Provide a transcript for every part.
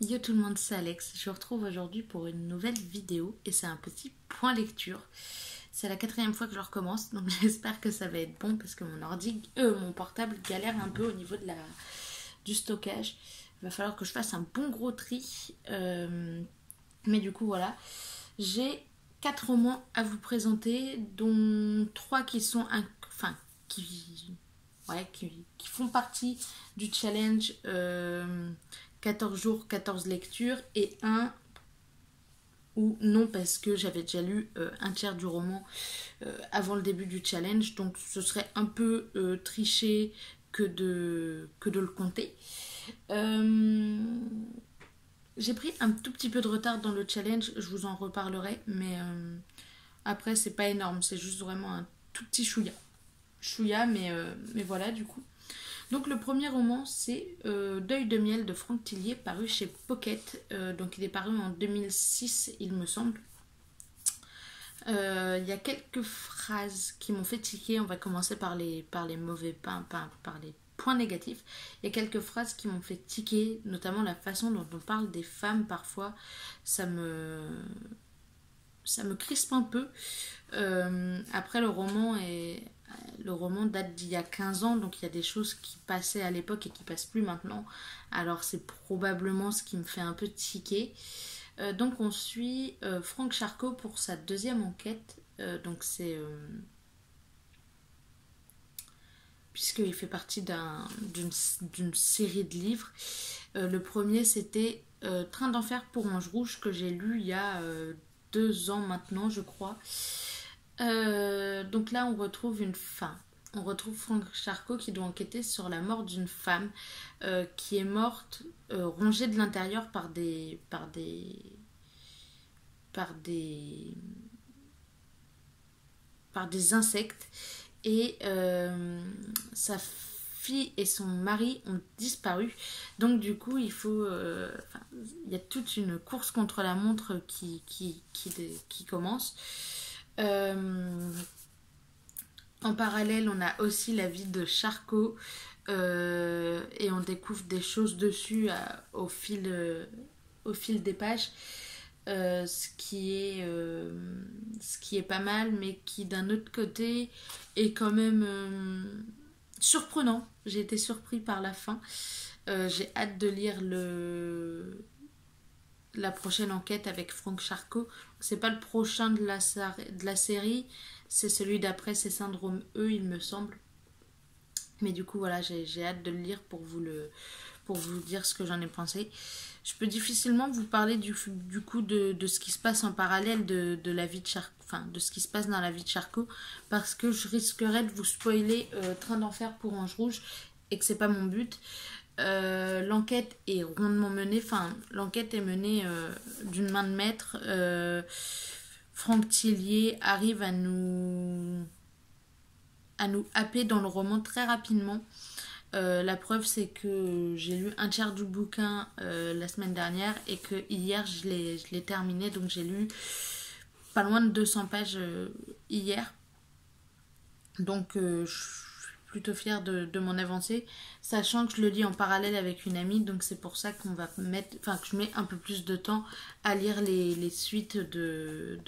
Yo tout le monde, c'est Alex. Je vous retrouve aujourd'hui pour une nouvelle vidéo et c'est un petit point lecture. C'est la 4e fois que je recommence, donc j'espère que ça va être bon parce que mon portable galère un peu au niveau du stockage. Il va falloir que je fasse un bon gros tri. Mais du coup voilà, j'ai 4 romans à vous présenter, dont 3 qui sont qui font partie du challenge 14 jours, 14 lectures, et un ou non parce que j'avais déjà lu un tiers du roman avant le début du challenge, donc ce serait un peu triché que de le compter. Euh, j'ai pris un tout petit peu de retard dans le challenge, je vous en reparlerai, mais après c'est pas énorme, c'est juste vraiment un tout petit chouïa. Chouïa, mais voilà du coup. Donc le premier roman, c'est Deuil de miel de Franck Tillier, paru chez Pocket. Donc il est paru en 2006, il me semble. Il y a quelques phrases qui m'ont fait tiquer. On va commencer par les mauvais par les points négatifs. Il y a quelques phrases qui m'ont fait tiquer, notamment la façon dont on parle des femmes parfois. Ça me, ça me crispe un peu. Après, le roman date d'il y a 15 ans, donc il y a des choses qui passaient à l'époque et qui passent plus maintenant. Alors c'est probablement ce qui me fait un peu tiquer. Donc on suit Franck Charcot pour sa deuxième enquête. Donc c'est puisqu'il fait partie d'une série de livres. Le premier c'était Train d'enfer pour Ange Rouge, que j'ai lu il y a 2 ans maintenant, je crois. Donc là, on retrouve Franck Charcot qui doit enquêter sur la mort d'une femme qui est morte rongée de l'intérieur par des insectes, et sa fille et son mari ont disparu. Donc du coup, il y a toute une course contre la montre qui commence. Euh, En parallèle, on a aussi la vie de Charcot, et on découvre des choses dessus au fil des pages, ce qui est pas mal, mais qui d'un autre côté est quand même surprenant. J'ai été surpris par la fin. J'ai hâte de lire la prochaine enquête avec Franck Charcot. C'est pas le prochain de la série, c'est celui d'après, c'est Syndrome E, il me semble. Mais du coup, voilà, j'ai hâte de le lire pour vous dire ce que j'en ai pensé. Je peux difficilement vous parler du coup de ce qui se passe en parallèle de la vie de Charcot, enfin de ce qui se passe dans la vie de Charcot, parce que je risquerais de vous spoiler Train d'enfer pour Ange Rouge, et que c'est pas mon but. L'enquête est rondement menée, enfin l'enquête est menée d'une main de maître. Franck Tillier arrive à nous happer dans le roman très rapidement. La preuve, c'est que j'ai lu un tiers du bouquin la semaine dernière, et que hier je l'ai terminé, donc j'ai lu pas loin de 200 pages hier. Donc je suis plutôt fière de mon avancée, sachant que je le lis en parallèle avec une amie, donc c'est pour ça que je mets un peu plus de temps à lire les suites de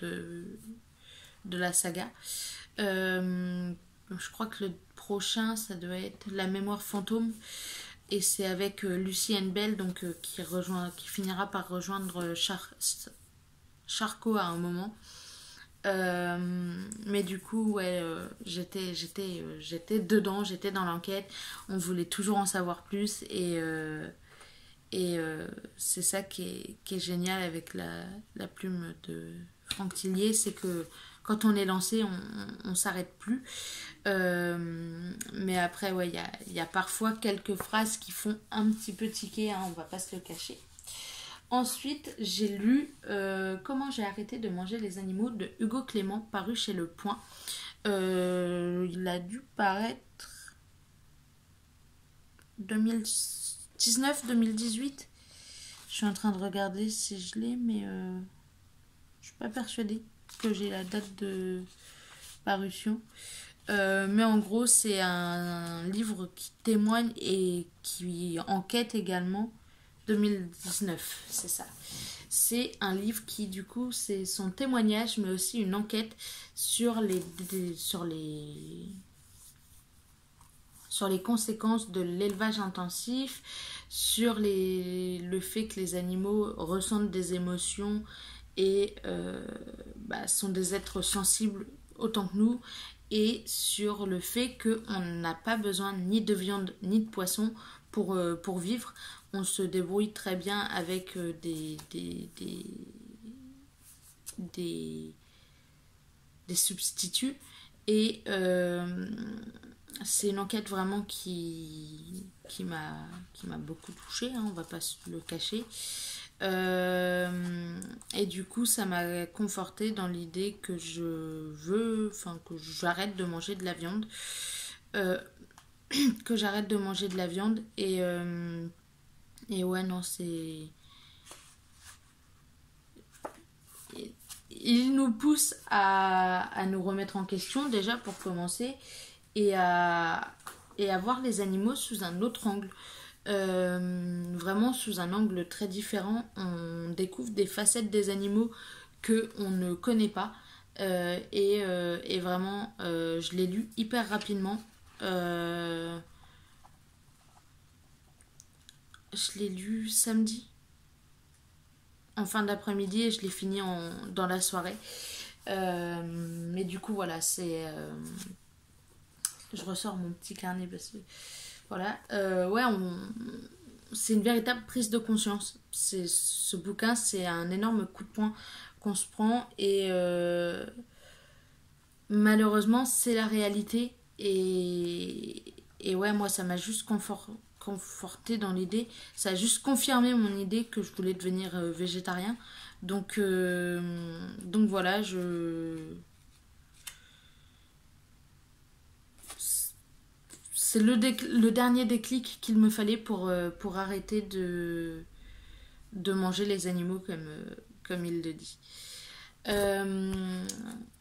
la saga. Je crois que le prochain, ça doit être La mémoire fantôme, et c'est avec Lucie Bell, donc qui finira par rejoindre Charcot à un moment. Mais du coup, ouais, j'étais dedans, j'étais dans l'enquête. On voulait toujours en savoir plus, et c'est ça qui est génial avec la plume de Franck Tillier, c'est que quand on est lancé, on s'arrête plus. Mais après, ouais, il y a parfois quelques phrases qui font un petit peu tiquer, hein, on va pas se le cacher. Ensuite, j'ai lu Comment j'ai arrêté de manger les animaux de Hugo Clément, paru chez Le Point. Il a dû paraître 2019-2018. Je suis en train de regarder si je l'ai, mais je suis pas persuadée que j'ai la date de parution. Mais en gros, c'est un livre qui témoigne et qui enquête également 2019, c'est ça. C'est un livre qui, du coup, c'est son témoignage, mais aussi une enquête sur les conséquences de l'élevage intensif, sur le fait que les animaux ressentent des émotions et sont des êtres sensibles autant que nous, et sur le fait qu'on n'a pas besoin ni de viande ni de poisson pour vivre. On se débrouille très bien avec des substituts. Et c'est une enquête vraiment qui m'a beaucoup touchée, hein, on va pas se le cacher. Et du coup, ça m'a confortée dans l'idée que que j'arrête de manger de la viande. Que j'arrête de manger de la viande. Et ouais, non, c'est... Il nous pousse à nous remettre en question, déjà pour commencer, et à voir les animaux sous un autre angle. Vraiment sous un angle très différent. On découvre des facettes des animaux qu'on ne connaît pas. Et vraiment, je l'ai lu hyper rapidement. Je l'ai lu samedi, en fin d'après-midi, et je l'ai fini dans la soirée. Mais du coup, voilà, je ressors mon petit carnet parce que... Voilà. Ouais, c'est une véritable prise de conscience. Ce bouquin, c'est un énorme coup de poing qu'on se prend. Et malheureusement, c'est la réalité. Et ouais, moi, ça m'a juste conforté dans l'idée. Ça a juste confirmé mon idée que je voulais devenir végétarien. Donc voilà, c'est le dernier déclic qu'il me fallait pour arrêter de manger les animaux comme il le dit.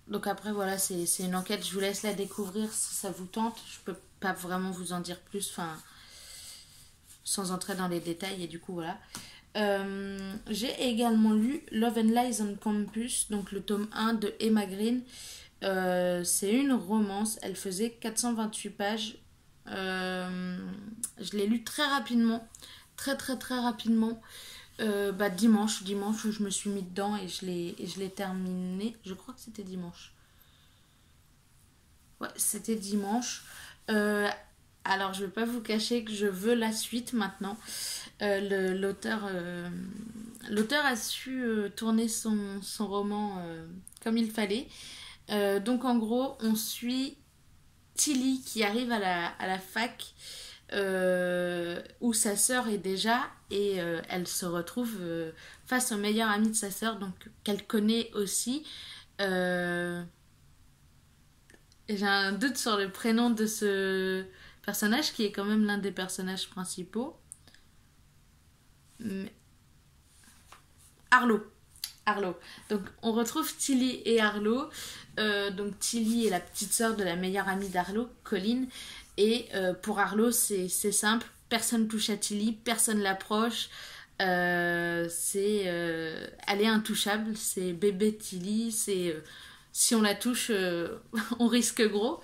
Donc après, voilà, c'est une enquête. Je vous laisse la découvrir si ça vous tente. Je peux pas vraiment vous en dire plus, enfin, sans entrer dans les détails. Et du coup, voilà. J'ai également lu Love and Lies on Campus, donc le tome 1 de Emma Green. C'est une romance. Elle faisait 428 pages. Je l'ai lu très rapidement. Très, très, très rapidement. Dimanche, je me suis mis dedans et je l'ai terminé. Je crois que c'était dimanche. Ouais, c'était dimanche. Alors, je vais pas vous cacher que je veux la suite maintenant. L'auteur a su tourner son roman comme il fallait. Donc, en gros, on suit Tilly qui arrive à la fac où sa sœur est déjà, et elle se retrouve face au meilleur ami de sa sœur, donc qu'elle connaît aussi. J'ai un doute sur le prénom de ce personnage qui est quand même l'un des personnages principaux. Mais... Arlo. Donc on retrouve Tilly et Arlo. Donc Tilly est la petite sœur de la meilleure amie d'Arlo, Colleen. Et pour Arlo, c'est simple. Personne touche à Tilly, personne l'approche. Elle est intouchable. C'est bébé Tilly. Si on la touche, on risque gros.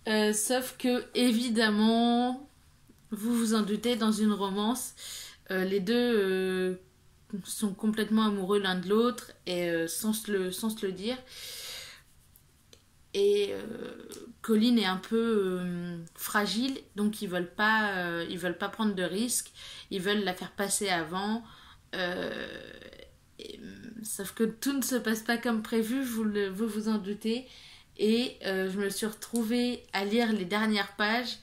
Sauf que, évidemment, vous vous en doutez, dans une romance, les deux sont complètement amoureux l'un de l'autre, et sans se le dire. Et Colleen est un peu fragile, donc ils veulent pas prendre de risques, ils veulent la faire passer avant. Sauf que tout ne se passe pas comme prévu, vous vous en doutez. Et je me suis retrouvée à lire les dernières pages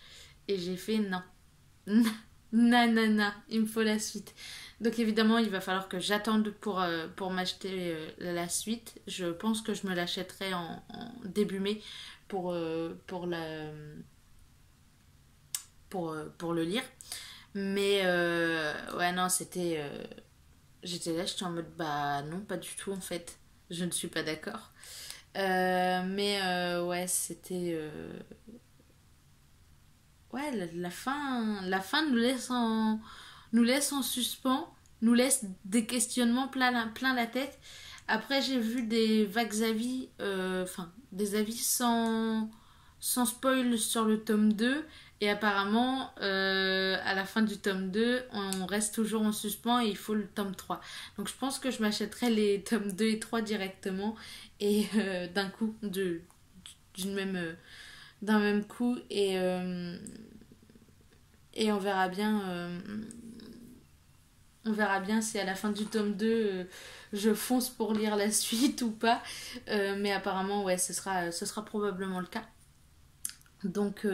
et j'ai fait non. Non, il me faut la suite. Donc évidemment, il va falloir que j'attende pour m'acheter la suite. Je pense que je me l'achèterai en début mai pour le lire. Mais ouais, non, c'était... j'étais là, j'étais en mode, bah non, pas du tout en fait. Je ne suis pas d'accord. Mais ouais, c'était... ouais, la fin nous nous laisse en suspens, nous laisse des questionnements plein la tête. Après, j'ai vu des vagues avis, des avis sans spoil sur le tome 2. Et apparemment, à la fin du tome 2, on reste toujours en suspens et il faut le tome 3. Donc je pense que je m'achèterai les tomes 2 et 3 directement et d'un coup, d'un même coup. Et on verra bien si à la fin du tome 2, je fonce pour lire la suite ou pas. Mais apparemment, ouais, ce sera probablement le cas. Donc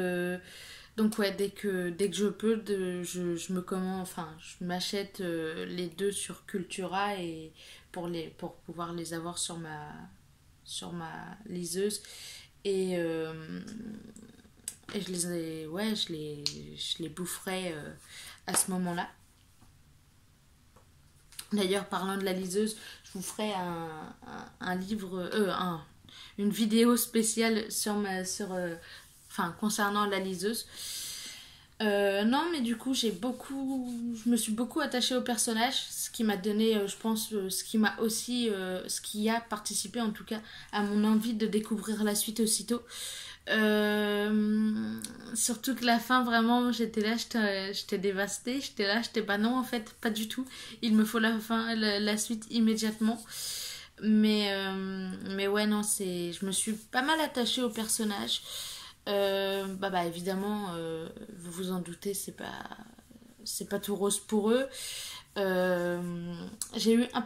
ouais, dès que je peux, je m'achète les deux sur Cultura et pour pouvoir les avoir sur ma liseuse. Et, et je les boufferai à ce moment-là. D'ailleurs, parlant de la liseuse, je vous ferai un livre, une vidéo spéciale concernant la liseuse. Non, mais du coup, je me suis beaucoup attachée au personnage, ce qui m'a donné, je pense, ce qui a participé en tout cas à mon envie de découvrir la suite aussitôt. Surtout que la fin, vraiment, j'étais là, j'étais dévastée, j'étais bah non, en fait, pas du tout. Il me faut la suite immédiatement. Mais ouais, non, je me suis pas mal attachée au personnage. Évidemment, vous vous en doutez, c'est pas tout rose pour eux. J'ai eu un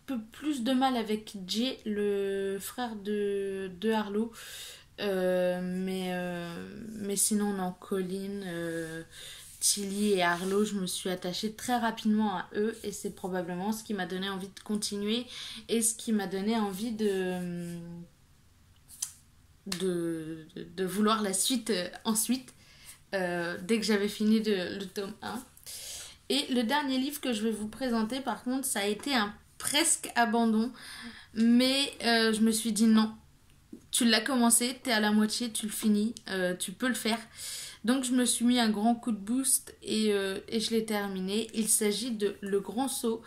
peu plus de mal avec Jay, le frère de Harlow. Mais sinon, non, Colin, Tilly et Harlow, je me suis attachée très rapidement à eux et c'est probablement ce qui m'a donné envie de continuer et ce qui m'a donné envie de vouloir la suite ensuite, dès que j'avais fini le tome 1. Et le dernier livre que je vais vous présenter, par contre, ça a été un presque abandon, mais je me suis dit non, tu l'as commencé, t'es à la moitié, tu le finis, tu peux le faire. Donc je me suis mis un grand coup de boost et je l'ai terminé. Il s'agit de Le Grand Saut,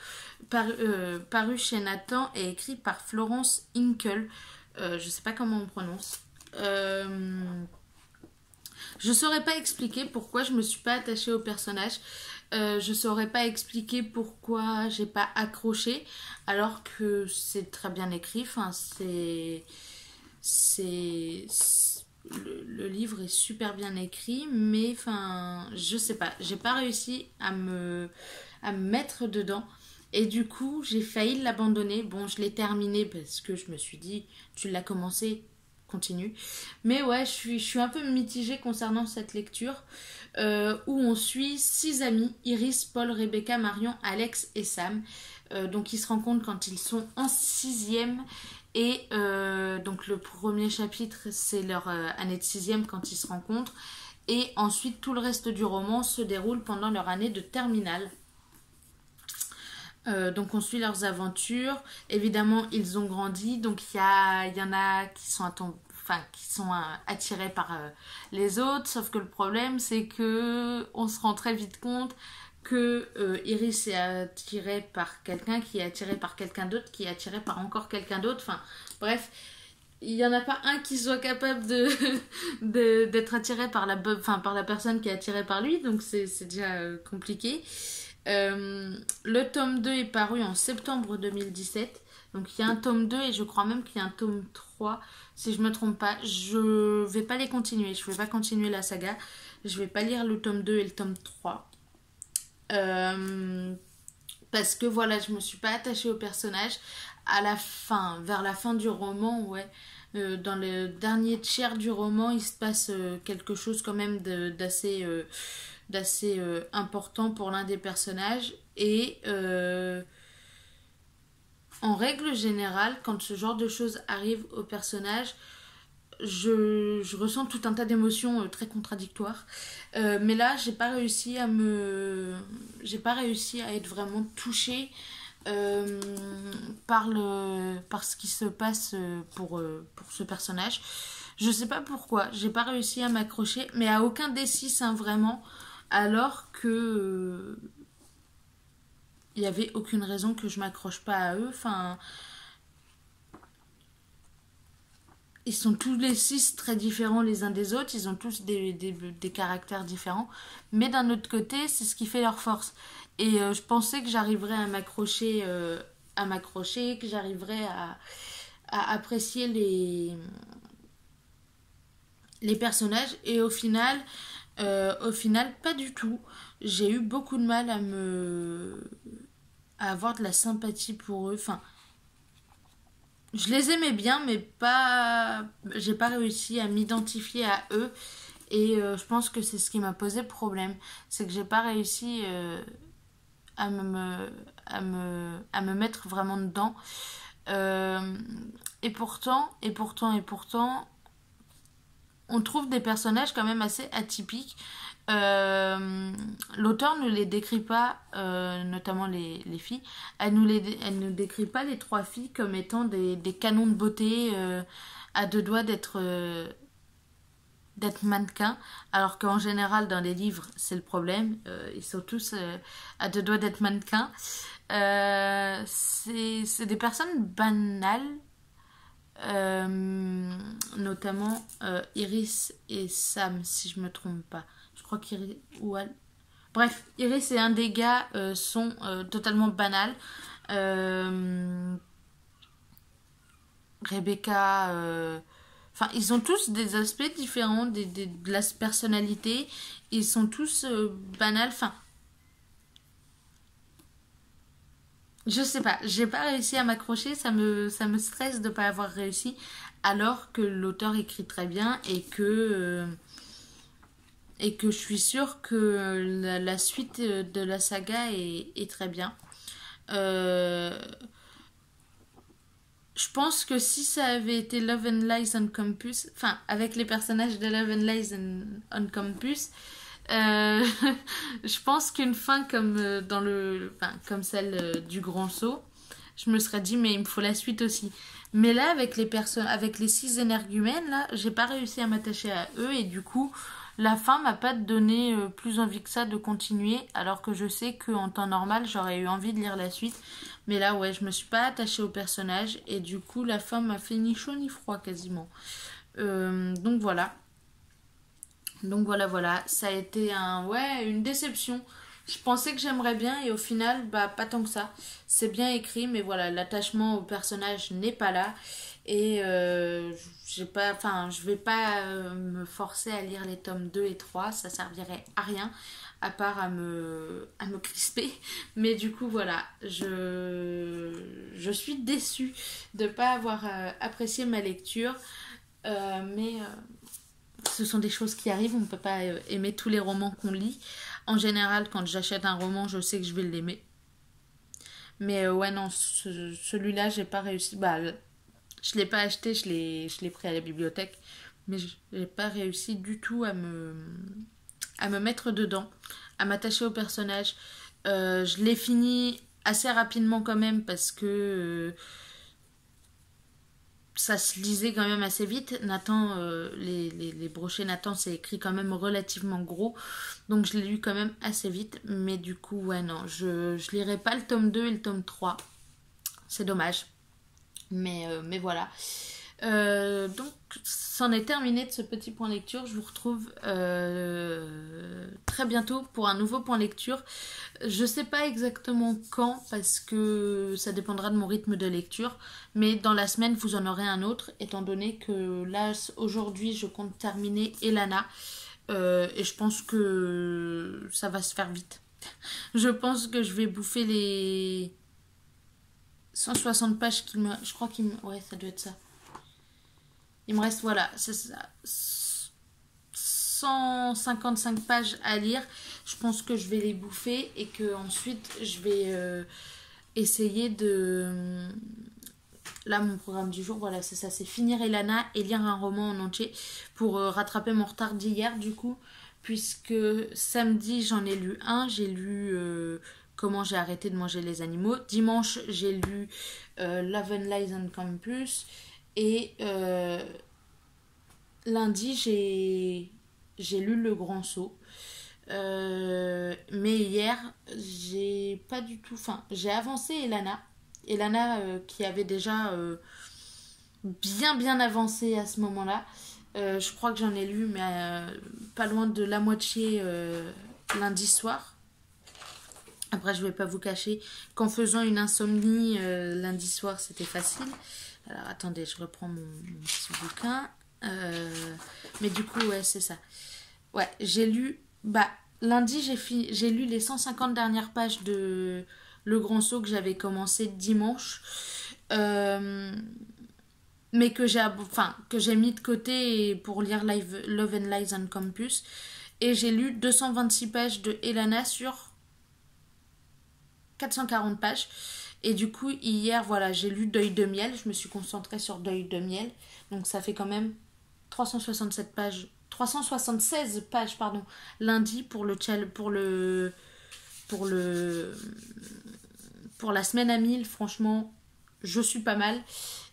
paru chez Nathan et écrit par Florence Hinkel. Je sais pas comment on prononce. Je saurais pas expliquer pourquoi je me suis pas attachée au personnage. Je saurais pas expliquer pourquoi j'ai pas accroché alors que c'est très bien écrit. Enfin, le livre est super bien écrit, mais enfin, je sais pas, j'ai pas réussi à me mettre dedans. Et du coup, j'ai failli l'abandonner. Bon, je l'ai terminé parce que je me suis dit, tu l'as commencé, continue. Mais ouais, je suis un peu mitigée concernant cette lecture où on suit 6 amis, Iris, Paul, Rebecca, Marion, Alex et Sam. Donc ils se rencontrent quand ils sont en 6e. Et donc le premier chapitre, c'est leur année de 6e quand ils se rencontrent. Et ensuite, tout le reste du roman se déroule pendant leur année de terminale. Donc on suit leurs aventures. Évidemment, ils ont grandi. Donc il y en a qui sont attirés par les autres. Sauf que le problème, c'est que on se rend très vite compte que Iris est attirée par quelqu'un qui est attiré par quelqu'un d'autre qui est attiré par encore quelqu'un d'autre. Enfin, bref, il n'y en a pas un qui soit capable d'être attiré par la personne qui est attirée par lui. Donc c'est déjà compliqué. Le tome 2 est paru en septembre 2017. Donc il y a un tome 2 et je crois même qu'il y a un tome 3. Si je me trompe pas, je vais pas les continuer. Je vais pas continuer la saga. Je vais pas lire le tome 2 et le tome 3. Parce que voilà, je me suis pas attachée au personnage. À la fin, vers la fin du roman, ouais. Dans le dernier tiers du roman, il se passe quelque chose quand même d'assez important pour l'un des personnages. Et en règle générale, quand ce genre de choses arrive au personnage, je ressens tout un tas d'émotions très contradictoires. Mais là, j'ai pas réussi à être vraiment touchée par ce qui se passe pour ce personnage. Je sais pas pourquoi, j'ai pas réussi à m'accrocher, mais à aucun des 6, hein, vraiment. Alors que il n'y avait aucune raison que je m'accroche pas à eux. Enfin, ils sont tous les six très différents les uns des autres, ils ont tous des caractères différents, mais d'un autre côté, c'est ce qui fait leur force. Et je pensais que j'arriverais à m'accrocher, que j'arriverais à apprécier les personnages, et au final, pas du tout. J'ai eu beaucoup de mal à avoir de la sympathie pour eux. Enfin, je les aimais bien, mais pas, j'ai pas réussi à m'identifier à eux. Et je pense que c'est ce qui m'a posé problème. C'est que j'ai pas réussi à à me mettre vraiment dedans. Euh, et pourtant, on trouve des personnages quand même assez atypiques. L'auteur ne les décrit pas, notamment les filles, elle ne décrit pas les trois filles comme étant des canons de beauté à deux doigts d'être mannequins, alors qu'en général dans les livres c'est le problème, ils sont tous à deux doigts d'être mannequins. C'est des personnes banales, notamment Iris et Sam, si je me trompe pas. Je crois qu'Iris ou bref, Iris et un des gars sont totalement banals. Euh, Rebecca, enfin, ils ont tous des aspects différents de la personnalité. Ils sont tous banals. Enfin, je sais pas, j'ai pas réussi à m'accrocher, ça me stresse de pas avoir réussi, alors que l'auteur écrit très bien et que je suis sûre que la suite de la saga est très bien. Euh, je pense que si ça avait été Love and Lies on Campus, enfin avec les personnages de Love and Lies on Campus, euh, je pense qu'une fin comme enfin, comme celle du Grand Saut, je me serais dit mais il me faut la suite aussi. Mais là avec les personnes, avec les six énergumènes là, j'ai pas réussi à m'attacher à eux et du coup la fin m'a pas donné plus envie que ça de continuer, alors que je sais qu'en temps normal j'aurais eu envie de lire la suite. Mais là ouais, je me suis pas attachée au personnage et du coup la fin m'a fait ni chaud ni froid quasiment. Donc voilà. Donc voilà, voilà, ça a été une déception. Je pensais que j'aimerais bien et au final, bah pas tant que ça. C'est bien écrit, mais voilà, l'attachement au personnage n'est pas là et j'ai pas, enfin, je vais pas me forcer à lire les tomes 2 et 3, ça servirait à rien à part à me crisper. Mais du coup, voilà, je suis déçue de ne pas avoir apprécié ma lecture. Mais ce sont des choses qui arrivent, on ne peut pas aimer tous les romans qu'on lit. En général, quand j'achète un roman, je sais que je vais l'aimer. Mais ouais, non, celui-là, j'ai pas réussi. Bah, je l'ai pas acheté, je l'ai pris à la bibliothèque. Mais je n'ai pas réussi du tout à me mettre dedans, à m'attacher au personnage. Je l'ai fini assez rapidement quand même parce que ça se lisait quand même assez vite. Nathan, les brochets Nathan, c'est écrit quand même relativement gros. Donc je l'ai lu quand même assez vite. Mais du coup, ouais, non, je lirai pas le tome 2 et le tome 3. C'est dommage. Mais voilà. Donc, c'en est terminé de ce petit point lecture. Je vous retrouve très bientôt pour un nouveau point lecture. Je sais pas exactement quand parce que ça dépendra de mon rythme de lecture. Mais dans la semaine, vous en aurez un autre, étant donné que là, aujourd'hui, je compte terminer Elana. Et je pense que ça va se faire vite. Je pense que je vais bouffer les 160 pages qu'il me... Je crois qu'il me... Ouais, ça doit être ça. Il me reste, voilà, c'est ça, 155 pages à lire. Je pense que je vais les bouffer et que ensuite je vais essayer de... Là, mon programme du jour, voilà, c'est ça, c'est finir Elana et lire un roman en entier pour rattraper mon retard d'hier, du coup, puisque samedi, j'en ai lu un. J'ai lu Comment j'ai arrêté de manger les animaux. Dimanche, j'ai lu Love and Lies on Campus. Et lundi, j'ai lu Le Grand Saut. Mais hier, j'ai pas du tout... Enfin, j'ai avancé Elana. Elana qui avait déjà bien avancé à ce moment-là. Je crois que j'en ai lu, mais pas loin de la moitié lundi soir. Après, je vais pas vous cacher qu'en faisant une insomnie lundi soir, c'était facile. Alors, attendez, je reprends mon petit bouquin. Mais du coup, ouais, c'est ça. Ouais, j'ai lu... Bah, lundi, j'ai lu les 150 dernières pages de Le Grand Saut que j'avais commencé dimanche. Mais que j'ai mis de côté pour lire Love and Lies on Campus. Et j'ai lu 226 pages de Elana sur 440 pages. Et du coup, hier, voilà, j'ai lu Deuil de miel. Je me suis concentrée sur Deuil de miel. Donc ça fait quand même 367 pages. 376 pages, pardon, lundi pour pour la semaine à 1000. Franchement, je suis pas mal.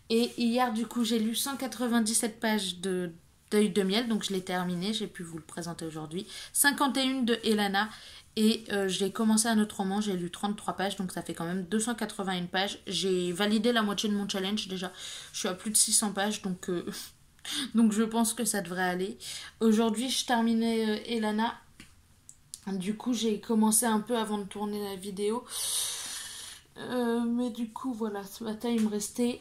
Et hier, du coup, j'ai lu 197 pages de Deuil de miel, donc je l'ai terminé, j'ai pu vous le présenter aujourd'hui. 51 de Elana, et j'ai commencé un autre roman, j'ai lu 33 pages, donc ça fait quand même 281 pages. J'ai validé la moitié de mon challenge déjà, je suis à plus de 600 pages, donc, donc je pense que ça devrait aller. Aujourd'hui, je terminais Elana, du coup j'ai commencé un peu avant de tourner la vidéo. Mais du coup, voilà, ce matin il me restait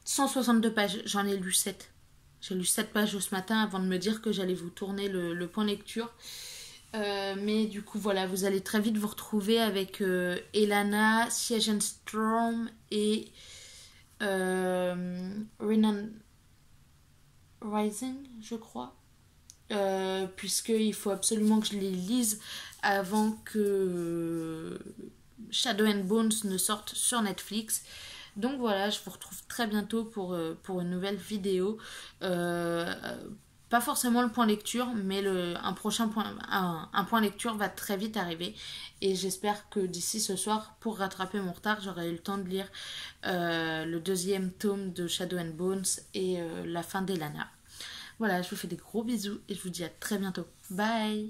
162 pages, j'en ai lu 7. J'ai lu 7 pages ce matin avant de me dire que j'allais vous tourner le point lecture. Mais du coup, voilà, vous allez très vite vous retrouver avec Elana, Siege and Storm et Renan Rising, je crois. Puisqu'il faut absolument que je les lise avant que Shadow and Bones ne sorte sur Netflix. Donc voilà, je vous retrouve très bientôt pour une nouvelle vidéo. Pas forcément le point lecture, mais un prochain un point lecture va très vite arriver. Et j'espère que d'ici ce soir, pour rattraper mon retard, j'aurai eu le temps de lire le deuxième tome de Shadow and Bones et la fin d'Elana. Voilà, je vous fais des gros bisous et je vous dis à très bientôt. Bye!